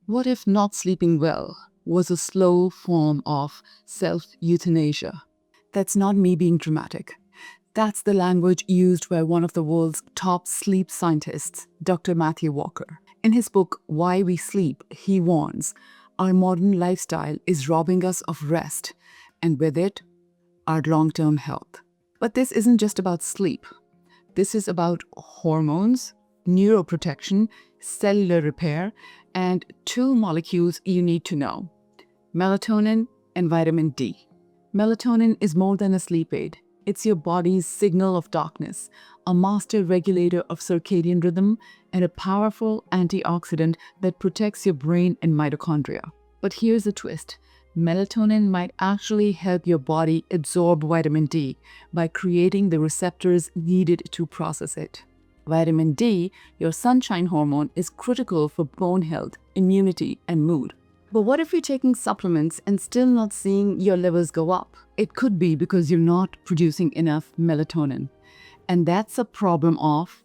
What if not sleeping well was a slow form of self-euthanasia? That's not me being dramatic. That's the language used by one of the world's top sleep scientists, Dr. Matthew Walker. In his book, Why We Sleep, he warns, our modern lifestyle is robbing us of rest, and with it, our long-term health. But this isn't just about sleep. This is about hormones, neuroprotection, cellular repair, and two molecules you need to know: melatonin and vitamin D. Melatonin is more than a sleep aid. It's your body's signal of darkness, a master regulator of circadian rhythm, and a powerful antioxidant that protects your brain and mitochondria. But here's the twist. Melatonin might actually help your body absorb vitamin D by creating the receptors needed to process it. Vitamin D, your sunshine hormone, is critical for bone health, immunity, and mood. But what if you're taking supplements and still not seeing your levels go up? It could be because you're not producing enough melatonin. And that's a problem of,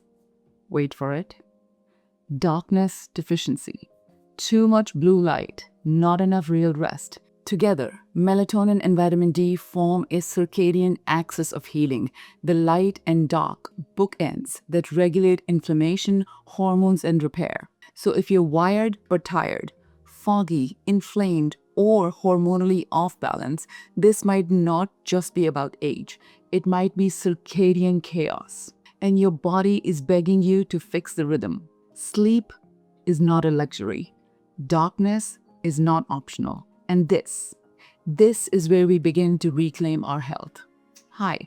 wait for it, darkness deficiency. Too much blue light, not enough real rest. Together, melatonin and vitamin D form a circadian axis of healing, the light and dark bookends that regulate inflammation, hormones, and repair. So if you're wired but tired, foggy, inflamed, or hormonally off balance, this might not just be about age. It might be circadian chaos, and your body is begging you to fix the rhythm. Sleep is not a luxury. Darkness is not optional. And this is where we begin to reclaim our health. Hi,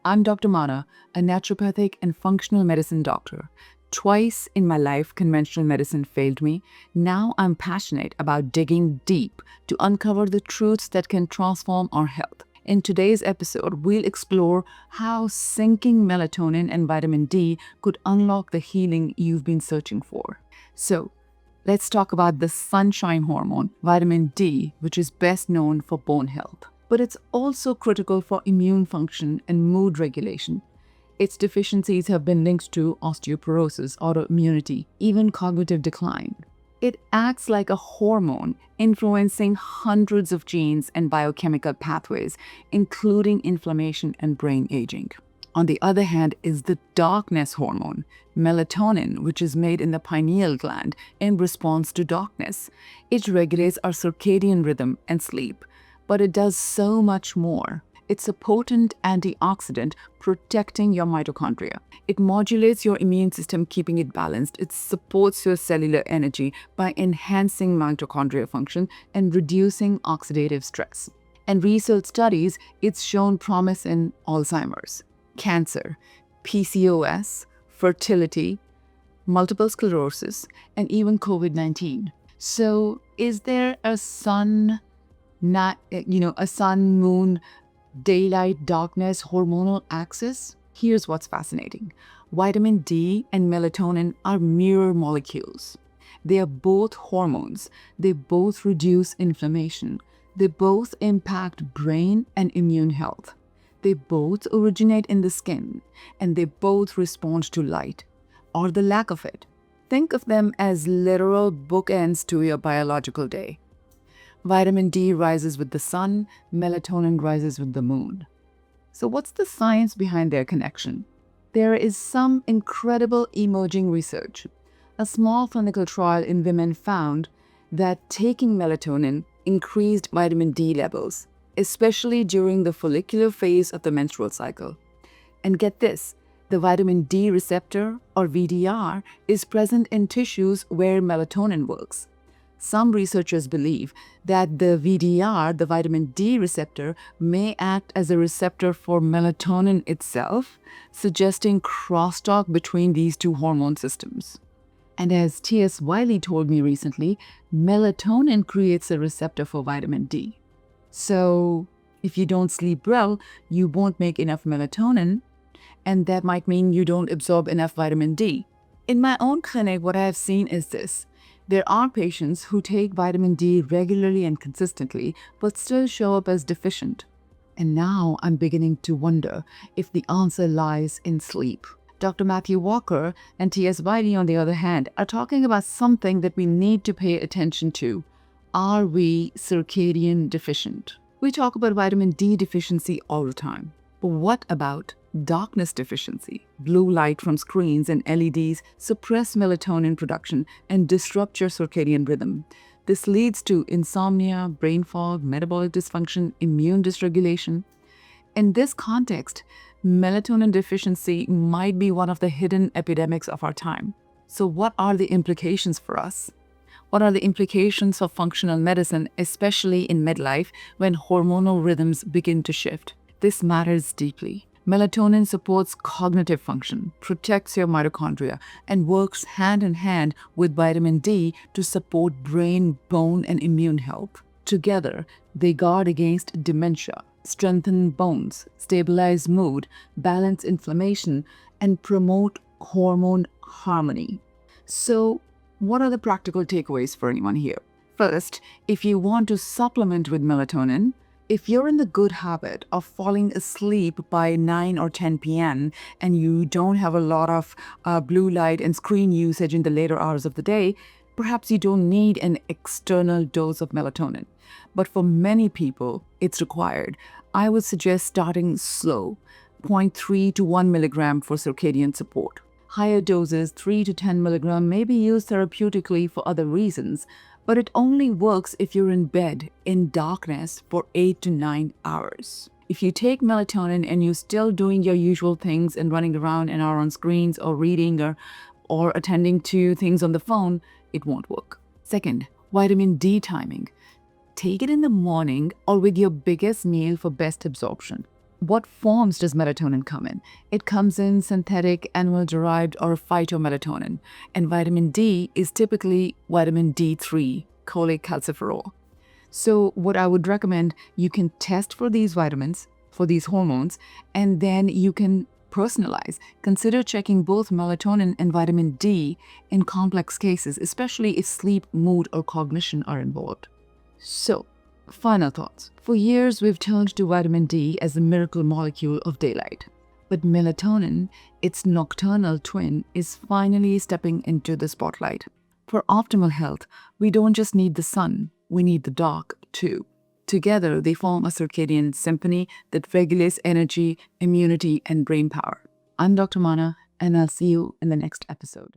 I'm Dr. Mana, a naturopathic and functional medicine doctor. Twice in my life, conventional medicine failed me. Now I'm passionate about digging deep to uncover the truths that can transform our health. In today's episode, we'll explore how syncing melatonin and vitamin D could unlock the healing you've been searching for. So, let's talk about the sunshine hormone, vitamin D, which is best known for bone health. But it's also critical for immune function and mood regulation. Its deficiencies have been linked to osteoporosis, autoimmunity, even cognitive decline. It acts like a hormone, influencing hundreds of genes and biochemical pathways, including inflammation and brain aging. On the other hand is the darkness hormone, melatonin, which is made in the pineal gland in response to darkness. It regulates our circadian rhythm and sleep, but it does so much more. It's a potent antioxidant protecting your mitochondria. It modulates your immune system, keeping it balanced. It supports your cellular energy by enhancing mitochondrial function and reducing oxidative stress. And research studies, it's shown promise in Alzheimer's, cancer, PCOS, fertility, multiple sclerosis, and even COVID-19. So is there a sun, moon, daylight, darkness, hormonal axis? Here's what's fascinating. Vitamin D and melatonin are mirror molecules. They are both hormones. They both reduce inflammation. They both impact brain and immune health. They both originate in the skin, and they both respond to light, or the lack of it. Think of them as literal bookends to your biological day. Vitamin D rises with the sun, melatonin rises with the moon. So what's the science behind their connection? There is some incredible emerging research. A small clinical trial in women found that taking melatonin increased vitamin D levels, especially during the follicular phase of the menstrual cycle. And get this, the vitamin D receptor, or VDR, is present in tissues where melatonin works. Some researchers believe that the VDR, the vitamin D receptor, may act as a receptor for melatonin itself, suggesting crosstalk between these two hormone systems. And as T.S. Wiley told me recently, melatonin creates a receptor for vitamin D. So if you don't sleep well, you won't make enough melatonin, and that might mean you don't absorb enough vitamin D. In my own clinic, what I have seen is this. There are patients who take vitamin D regularly and consistently, but still show up as deficient. And now I'm beginning to wonder if the answer lies in sleep. Dr. Matthew Walker and T.S. Wiley, on the other hand, are talking about something that we need to pay attention to. Are we circadian deficient? We talk about vitamin D deficiency all the time. But what about darkness deficiency? Blue light from screens and LEDs suppress melatonin production and disrupt your circadian rhythm. This leads to insomnia, brain fog, metabolic dysfunction, immune dysregulation. In this context, melatonin deficiency might be one of the hidden epidemics of our time. So what are the implications for us? What are the implications of functional medicine, especially in midlife when hormonal rhythms begin to shift? This matters deeply. Melatonin supports cognitive function, protects your mitochondria, and works hand in hand with vitamin D to support brain, bone, and immune health. Together, they guard against dementia, strengthen bones, stabilize mood, balance inflammation, and promote hormone harmony. So, what are the practical takeaways for anyone here? First, if you want to supplement with melatonin, if you're in the good habit of falling asleep by 9 or 10 p.m. and you don't have a lot of blue light and screen usage in the later hours of the day, perhaps you don't need an external dose of melatonin. But for many people, it's required. I would suggest starting slow, 0.3 to 1 milligram for circadian support. Higher doses, 3 to 10 milligram, may be used therapeutically for other reasons, but it only works if you're in bed in darkness for 8 to 9 hours. If you take melatonin and you're still doing your usual things and running around and are on screens or reading or attending to things on the phone, it won't work. Second, vitamin D timing. Take it in the morning or with your biggest meal for best absorption. What forms does melatonin come in? It comes in synthetic, animal-derived, or phytomelatonin, and vitamin D is typically vitamin D3, cholecalciferol. So what I would recommend, you can test for these vitamins, for these hormones, and then you can personalize. Consider checking both melatonin and vitamin D in complex cases, especially if sleep, mood, or cognition are involved. So, final thoughts. For years, we've turned to vitamin D as the miracle molecule of daylight. But melatonin, its nocturnal twin, is finally stepping into the spotlight. For optimal health, we don't just need the sun, we need the dark too. Together, they form a circadian symphony that regulates energy, immunity, and brain power. I'm Dr. Mana, and I'll see you in the next episode.